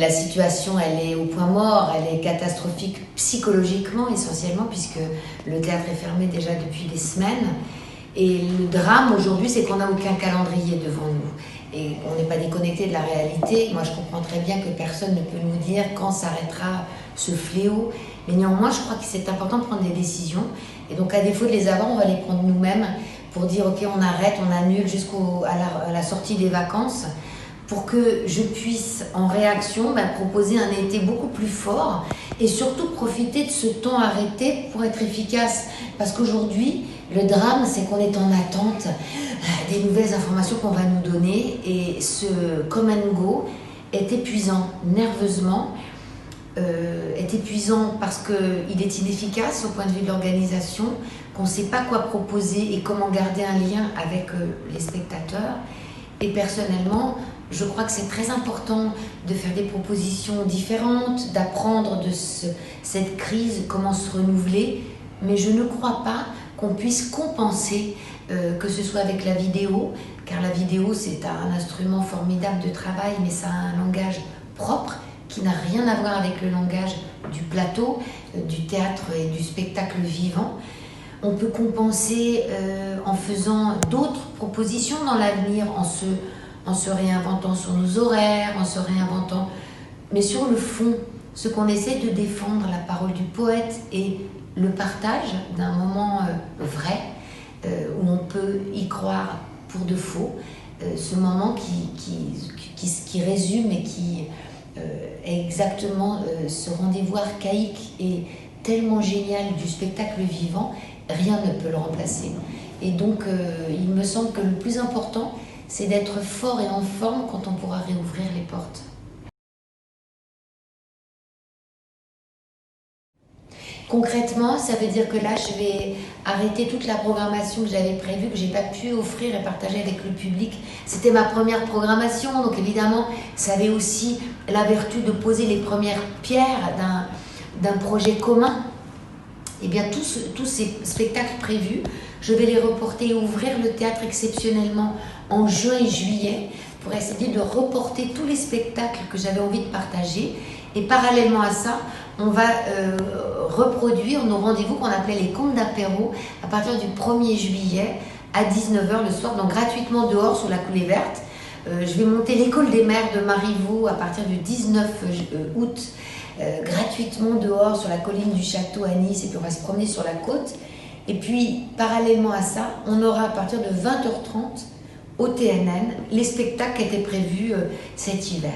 la situation, elle est au point mort, elle est catastrophique psychologiquement essentiellement, puisque le théâtre est fermé déjà depuis des semaines. Et le drame aujourd'hui, c'est qu'on n'a aucun calendrier devant nous. Et on n'est pas déconnecté de la réalité. Moi, je comprends très bien que personne ne peut nous dire quand s'arrêtera ce fléau. Mais néanmoins, je crois que c'est important de prendre des décisions. Et donc, à défaut de les avoir, on va les prendre nous-mêmes pour dire, OK, on arrête, on annule jusqu'à la sortie des vacances, pour que je puisse, en réaction, proposer un été beaucoup plus fort et surtout profiter de ce temps arrêté pour être efficace. Parce qu'aujourd'hui, le drame, c'est qu'on est en attente des nouvelles informations qu'on va nous donner, et ce come and go est épuisant nerveusement, est épuisant parce qu'il est inefficace au point de vue de l'organisation, qu'on ne sait pas quoi proposer et comment garder un lien avec les spectateurs. Et personnellement, je crois que c'est très important de faire des propositions différentes, d'apprendre de cette crise, comment se renouveler, mais je ne crois pas qu'on puisse compenser, que ce soit avec la vidéo, car la vidéo c'est un instrument formidable de travail, mais ça a un langage propre qui n'a rien à voir avec le langage du plateau, du théâtre et du spectacle vivant. On peut compenser en faisant d'autres propositions dans l'avenir, en se réinventant sur nos horaires, en se réinventant. Mais sur le fond, ce qu'on essaie de défendre, la parole du poète et le partage d'un moment vrai, où on peut y croire pour de faux, ce moment qui résume et qui est exactement ce rendez-vous archaïque et tellement génial du spectacle vivant, rien ne peut le remplacer. Et donc, il me semble que le plus important, c'est d'être fort et en forme quand on pourra réouvrir les portes. Concrètement, ça veut dire que là, je vais arrêter toute la programmation que j'avais prévue, que j'ai pas pu offrir et partager avec le public. C'était ma première programmation, donc évidemment, ça avait aussi la vertu de poser les premières pierres d'un projet commun. Eh bien, tous ces spectacles prévus, je vais les reporter et ouvrir le théâtre exceptionnellement en juin et juillet pour essayer de reporter tous les spectacles que j'avais envie de partager. Et parallèlement à ça, on va reproduire nos rendez-vous qu'on appelait les contes d'apéro à partir du 1er juillet à 19h le soir, donc gratuitement dehors sous la coulée verte. Je vais monter l'école des mères de Marivaux à partir du 19 août, gratuitement dehors sur la colline du château à Nice, et puis on va se promener sur la côte. Et puis parallèlement à ça, on aura à partir de 20h30 au TNN les spectacles qui étaient prévus cet hiver.